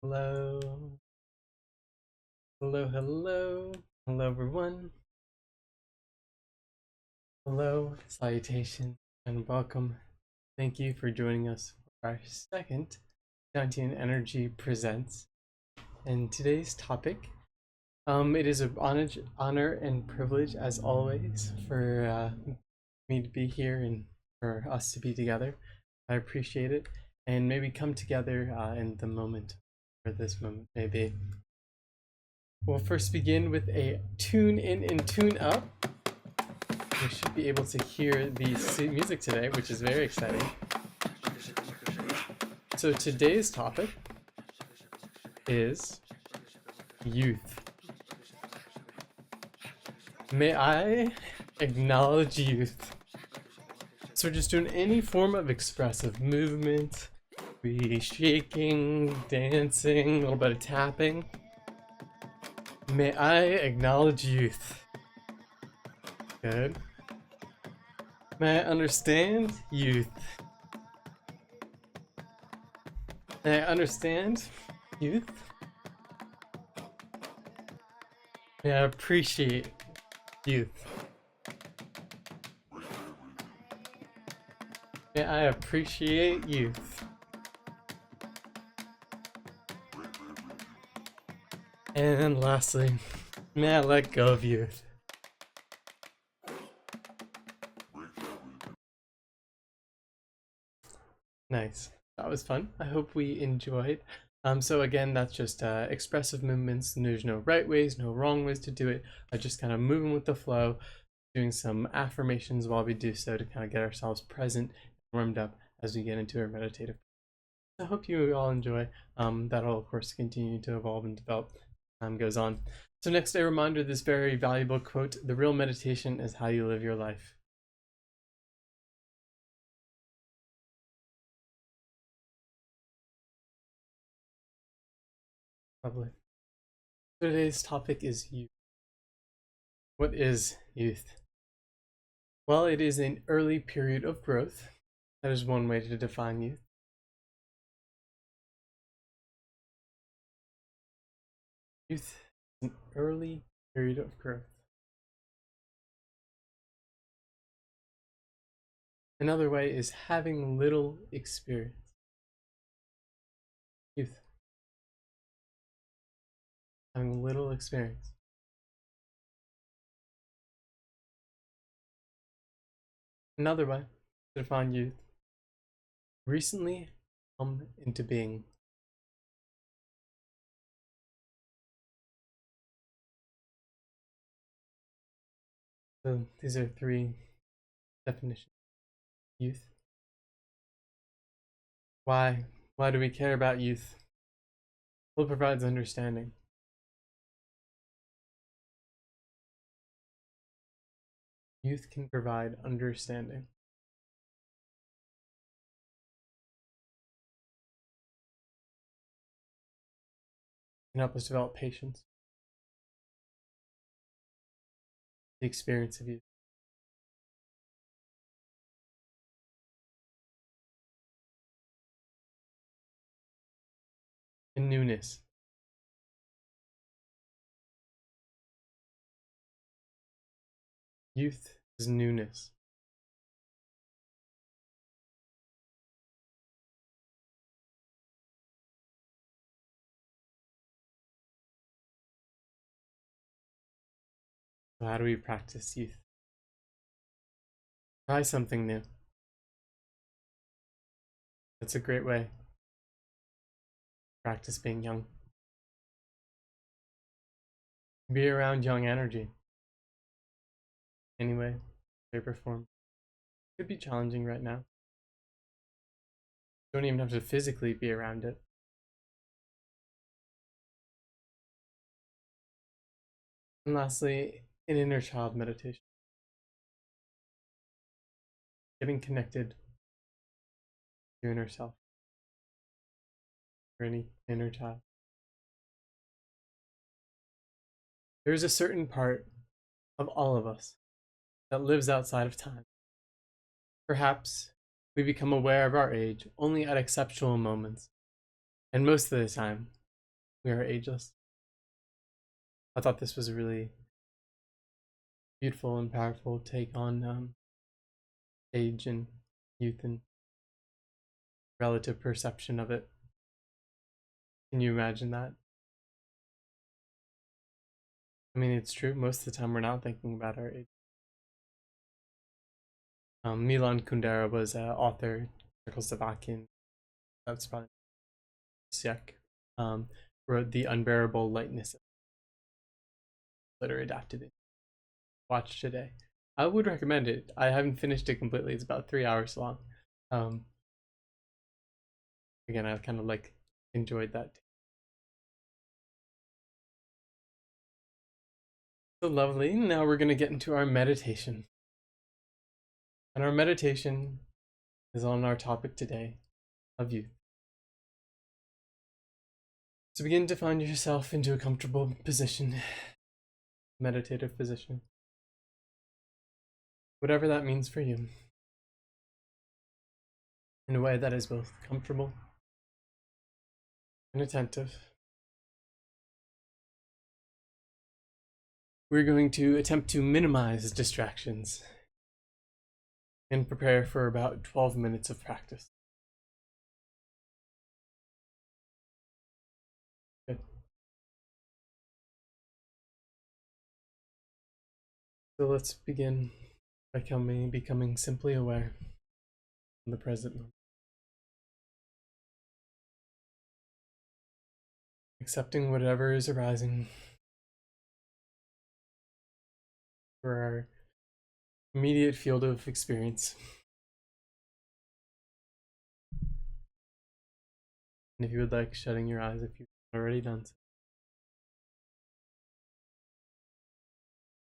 Hello, hello, everyone. Hello, salutation, and welcome. Thank you for joining us for our second Dantian Energy Presents. And today's topic, it is an honor and privilege as always for me to be here and for us to be together. I appreciate it, and maybe come together in the moment, where this moment may be. We'll first begin with a tune in and tune up. You should be able to hear the music today, which is very exciting. So today's topic is youth. May I acknowledge youth? So we're just doing any form of expressive movement, be shaking, dancing, a little bit of tapping. May I acknowledge youth? Good. May I understand youth? May I understand youth? May I appreciate youth? May I appreciate youth? And lastly, may I let go of youth? Nice. That was fun. I hope we enjoyed. So again, that's just expressive movements. And there's no right ways, no wrong ways to do it. Just kind of moving with the flow, doing some affirmations while we do so to kind of get ourselves present and warmed up as we get into our meditative. I hope you all enjoy. That'll of course continue to evolve and develop as time goes on. So next, a reminder of this very valuable quote: "The real meditation is how you live your life." Lovely. Today's topic is youth. What is youth? Well, it is an early period of growth. That is one way to define youth. Youth is an early period of growth. Another way is having little experience. Youth. Having little experience. Another way to define youth: recently come into being. So these are three definitions. Youth. Why? Why do we care about youth? Well, it provides understanding. Youth can provide understanding. It can help us develop patience. The experience of youth. And newness. Youth is newness. So how do we practice youth? Try something new. That's a great way. Practice being young. Be around young energy. Anyway, shape or form. It could be challenging right now. You don't even have to physically be around it. And lastly, an inner child meditation. Getting connected to your inner self. Or any inner child. There is a certain part of all of us that lives outside of time. Perhaps we become aware of our age only at exceptional moments, and most of the time We are ageless. I thought this was a really beautiful and powerful take on age and youth and relative perception of it. Can you imagine that? I mean, it's true. Most of the time, we're not thinking about our age. Milan Kundera was an author, Czechoslovakian. That's probably Czech. Wrote The Unbearable Lightness of Later adapted it. Watch today. I would recommend it. I haven't finished it completely. It's about 3 hours long. Again, I kind of like enjoyed that. So lovely. Now we're going to get into our meditation. And our meditation is on our topic today of youth. So begin to find yourself into a comfortable position, meditative position, whatever that means for you, in a way that is both comfortable and attentive. We're going to attempt to minimize distractions and prepare for about 12 minutes of practice. Good. So let's begin by becoming simply aware of the present moment. Accepting whatever is arising for our immediate field of experience. And if you would like, shutting your eyes if you've already done so.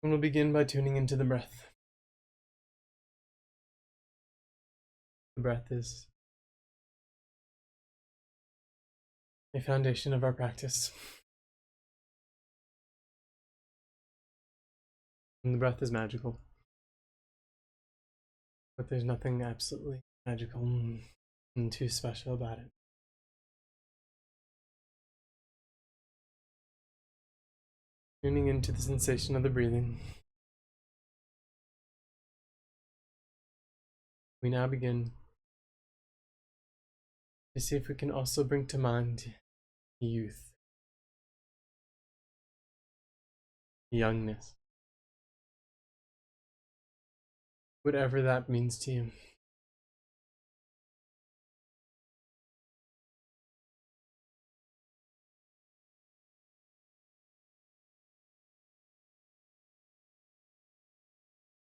And we'll begin by tuning into the breath. The breath is a foundation of our practice. And the breath is magical. But there's nothing absolutely magical and too special about it. Tuning into the sensation of the breathing, we now begin to see if we can also bring to mind youth, youngness, whatever that means to you.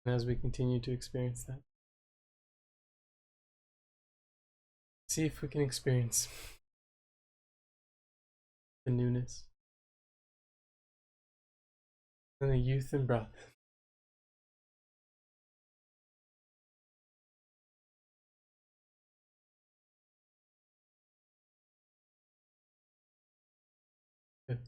And as we continue to experience that, see if we can experience the newness and the youth and breath. Good.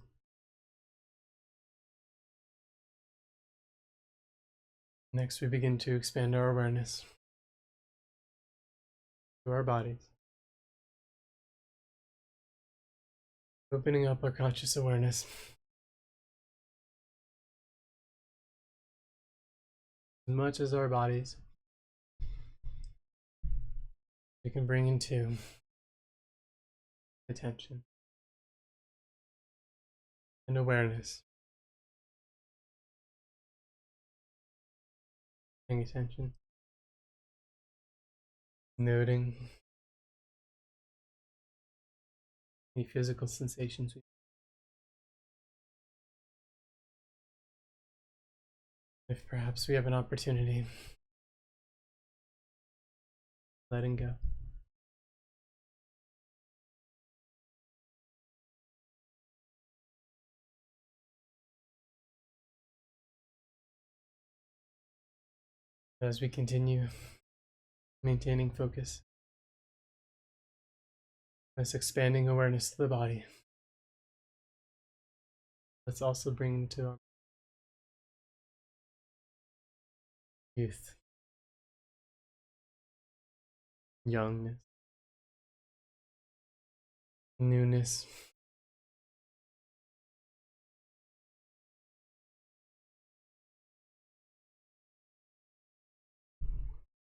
Next, we begin to expand our awareness to our bodies, opening up our conscious awareness as much as our bodies we can bring into attention and awareness, paying attention, noting any physical sensations. If perhaps we have an opportunity, letting go. As we continue maintaining focus, this expanding awareness to the body, let's also bring to our youth, youngness, newness,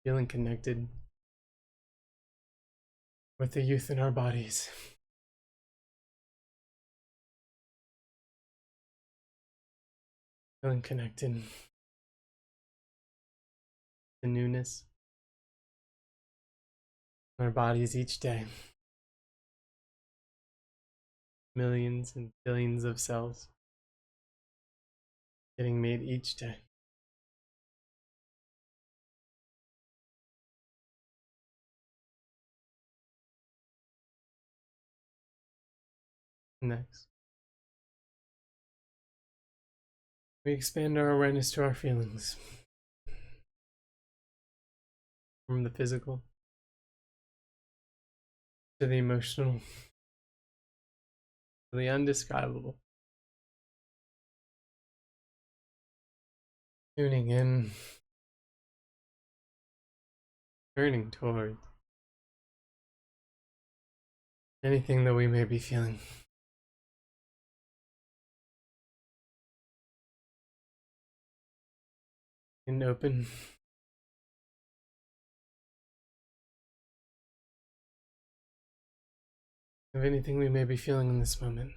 feeling connected with the youth in our bodies. Feeling connected. The newness in our bodies each day. Millions and billions of cells getting made each day. Next, we expand our awareness to our feelings. From the physical to the emotional to the undescribable. Tuning in, turning toward anything that we may be feeling. And open. Of anything we may be feeling in this moment.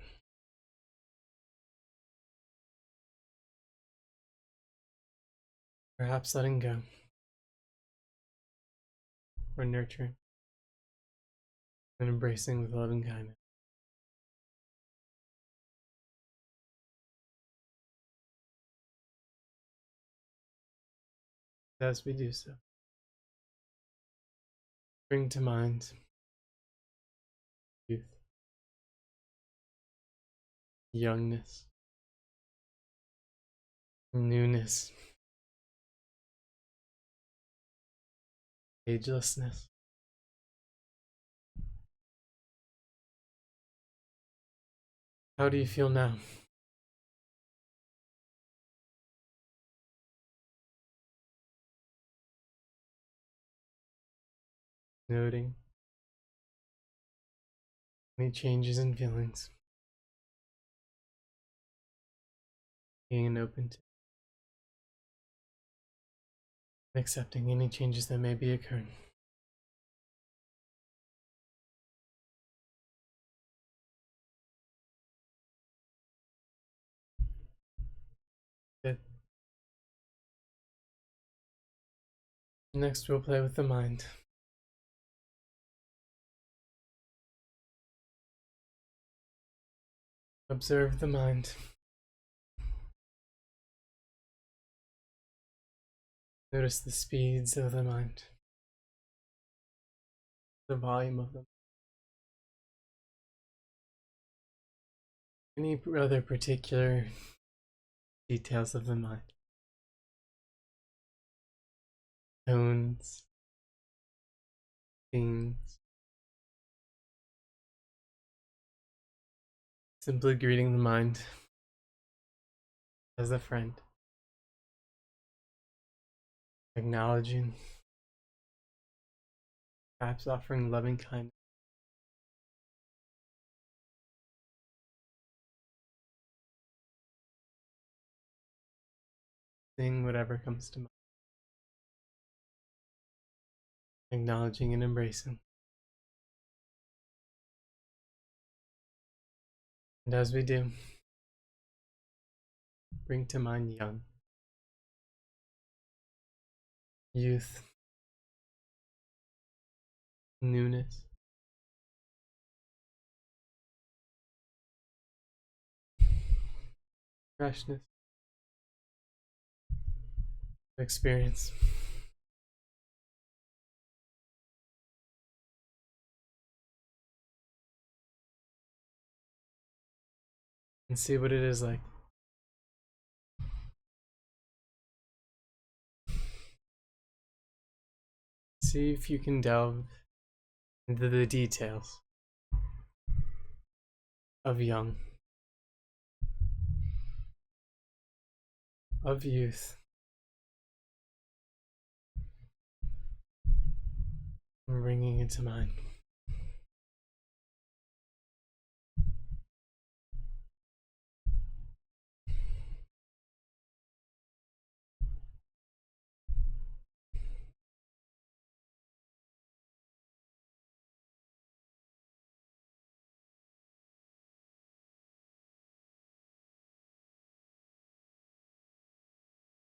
Perhaps letting go. Or nurturing. And embracing with love and kindness. As we do so, bring to mind youth, youngness, newness, agelessness. How do you feel now? Noting any changes in feelings. Being open to accepting any changes that may be occurring. Good. Next, we'll play with the mind. Observe the mind. Notice the speeds of the mind, the volume of them. Any other particular details of the mind. Tones, themes. Simply greeting the mind as a friend. Acknowledging, perhaps offering loving kindness. Seeing whatever comes to mind. Acknowledging and embracing. And as we do, bring to mind young, youth, newness, freshness, experience. And see what it is like. See if you can delve into the details of young, of youth, and bringing it to mind.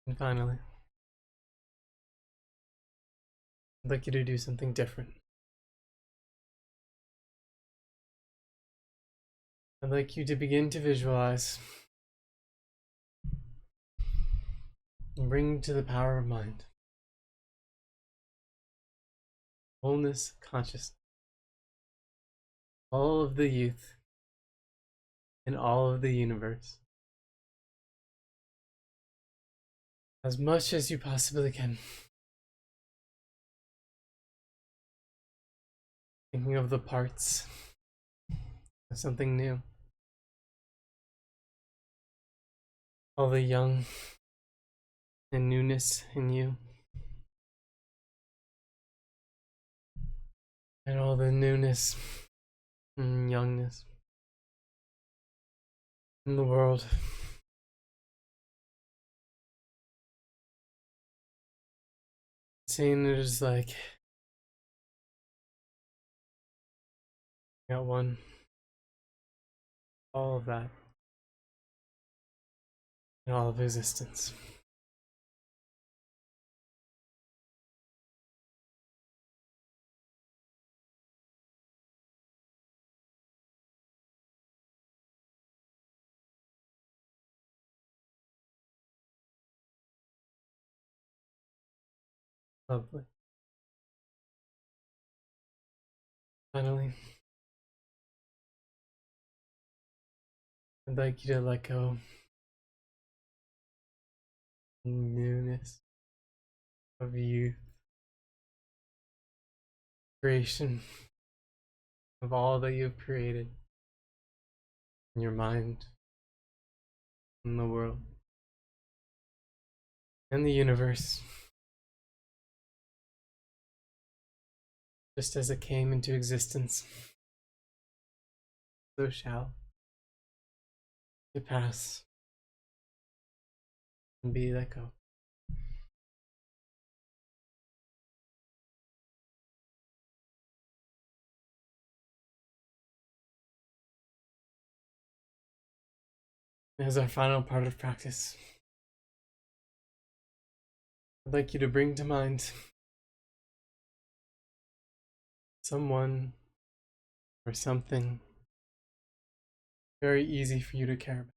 And finally, I'd like you to do something different. I'd like you to begin to visualize and bring to the power of mind wholeness, consciousness, all of the youth in all of the universe, as much as you possibly can. Thinking of the parts of something new, all the young and newness in you, and all the newness and youngness in the world. Seeing it as like, got one, all of that, and all of existence. Lovely. Finally, I'd like you to let go of newness of youth, creation of all that you've created in your mind, in the world, and the universe, just as it came into existence, so shall it pass and be let go. As our final part of practice, I'd like you to bring to mind someone or something very easy for you to care about.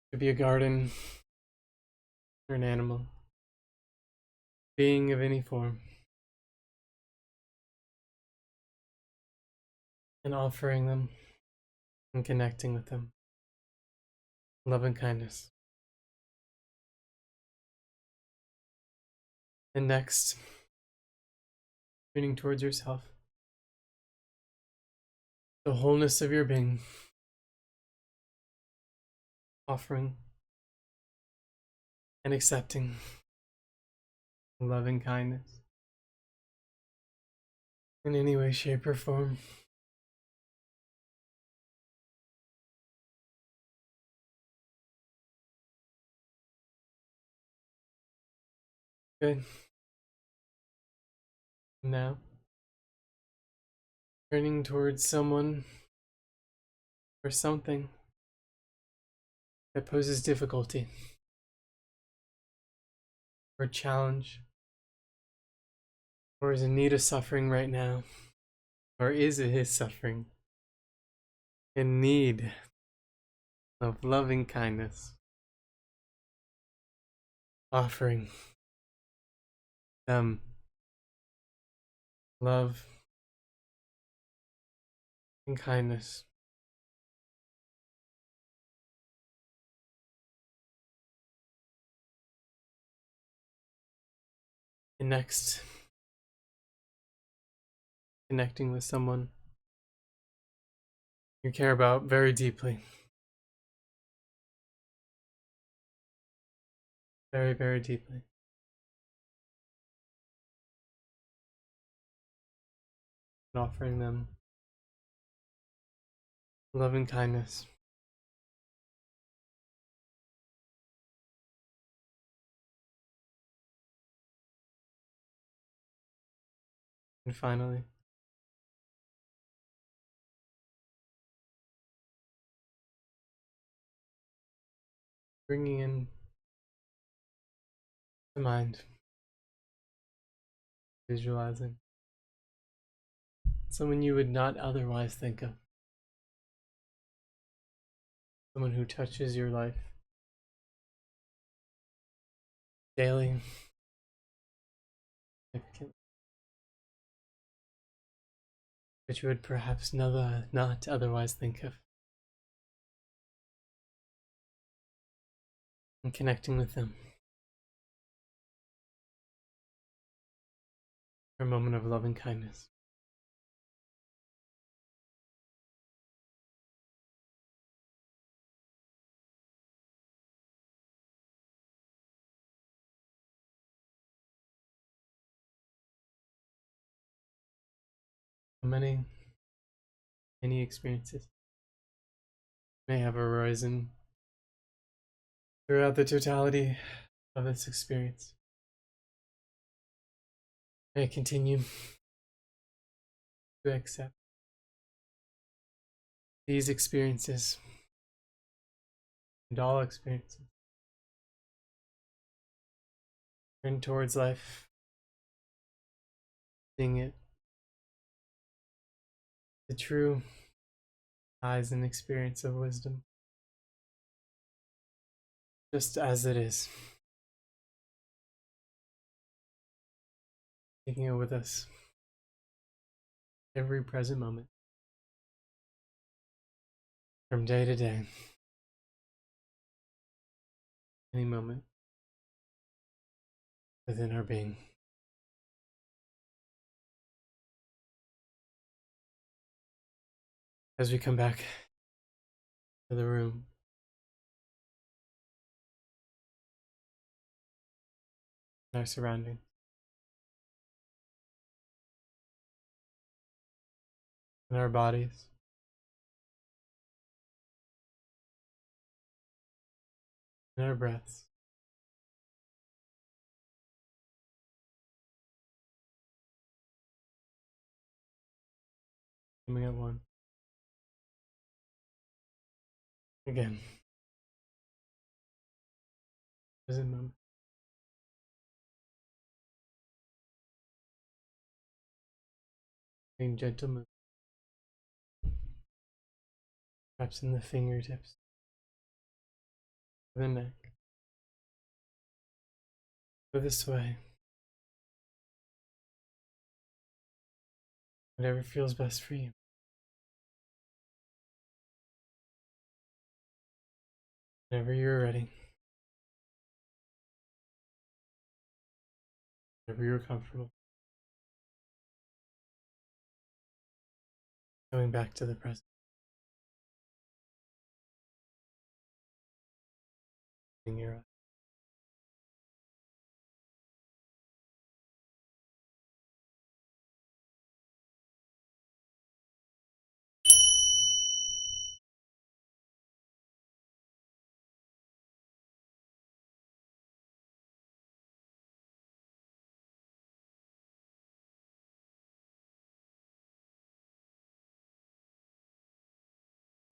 It could be a garden or an animal, being of any form, and offering them and connecting with them. Love and kindness. And next, turning towards yourself, the wholeness of your being, offering and accepting love and kindness in any way, shape, or form. Good. Now, turning towards someone or something that poses difficulty or challenge, or is in need of suffering right now, or is suffering in need of loving kindness, offering them love and kindness. And next, connecting with someone you care about very deeply. Very, very deeply. And offering them love and kindness. And finally, bringing in the mind, visualizing someone you would not otherwise think of, someone who touches your life daily, significantly, but you would perhaps not otherwise think of. And connecting with them for a moment of loving kindness. Many experiences may have arisen throughout the totality of this experience. May I continue to accept these experiences and all experiences. Turn towards life, seeing it the true eyes and experience of wisdom, just as it is. Taking it with us every present moment, from day to day, any moment within our being. As we come back to the room, our surroundings, in our bodies, in our breaths, coming at one. Again, present moment. Being gentle, perhaps in the fingertips, the neck, go this way. Whatever feels best for you. Whenever you're ready. Whenever you're comfortable. Going back to the present. In your eyes.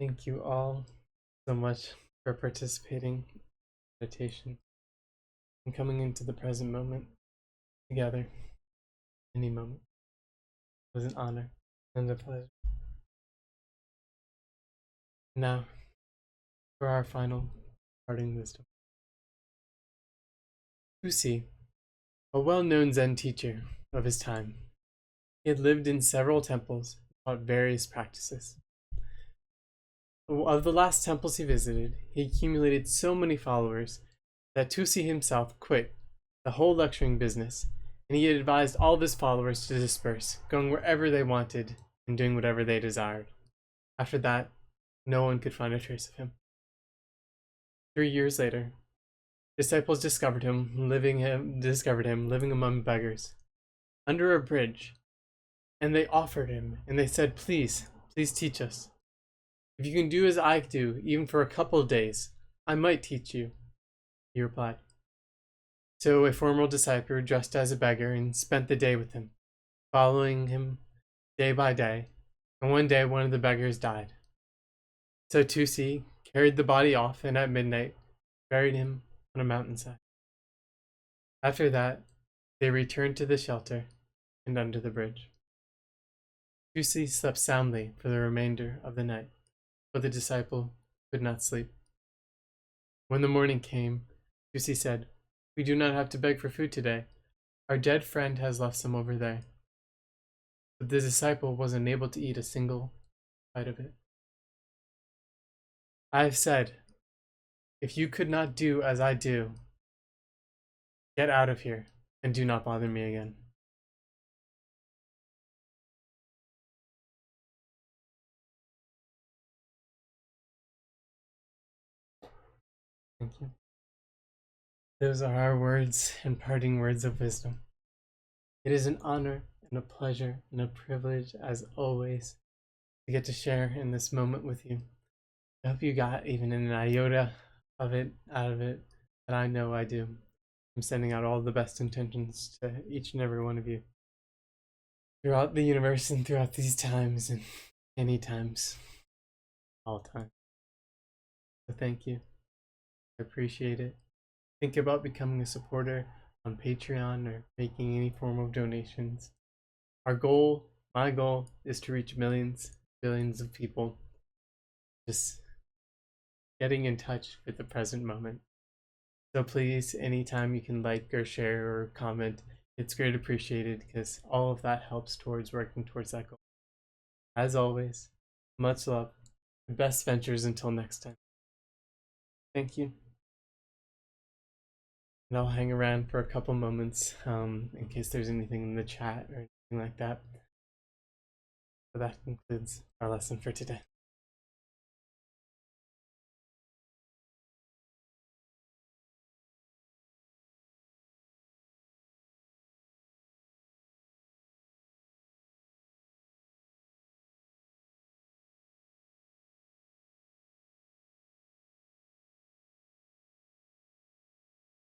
Thank you all so much for participating in meditation and coming into the present moment together. Any moment. It was an honor and a pleasure. Now, for our final parting wisdom. Tusi, a well-known Zen teacher of his time, he had lived in several temples and taught various practices. Of the last temples he visited, he accumulated so many followers that Tusi himself quit the whole lecturing business, and he had advised all of his followers to disperse, going wherever they wanted and doing whatever they desired. After that, no one could find a trace of him. 3 years later, disciples discovered him living among beggars under a bridge, and they offered him, and they said, please teach us. If you can do as I do, even for a couple of days, I might teach you, he replied. So a formal disciple dressed as a beggar and spent the day with him, following him day by day, and one day one of the beggars died. So Tusi carried the body off, and at midnight buried him on a mountainside. After that, they returned to the shelter and under the bridge. Lucy slept soundly for the remainder of the night, but the disciple could not sleep. When the morning came, Lucy said, "We do not have to beg for food today. Our dead friend has left some over there." But the disciple was unable to eat a single bite of it. "I have said, if you could not do as I do, get out of here and do not bother me again." Thank you. Those are our words and parting words of wisdom. It is an honor and a pleasure and a privilege, as always, to get to share in this moment with you. I hope you got even an iota of it out of it, that I know I do. I'm sending out all the best intentions to each and every one of you throughout the universe and throughout these times and any times, all time. So thank you. I appreciate it. Think about becoming a supporter on Patreon or making any form of donations. Our goal, my goal, is to reach millions, billions of people just getting in touch with the present moment. So please, anytime you can like or share or comment, it's great appreciated, because all of that helps towards working towards that goal. As always, much love. The best ventures until next time. Thank you. And I'll hang around for a couple moments in case there's anything in the chat or anything like that. So that concludes our lesson for today.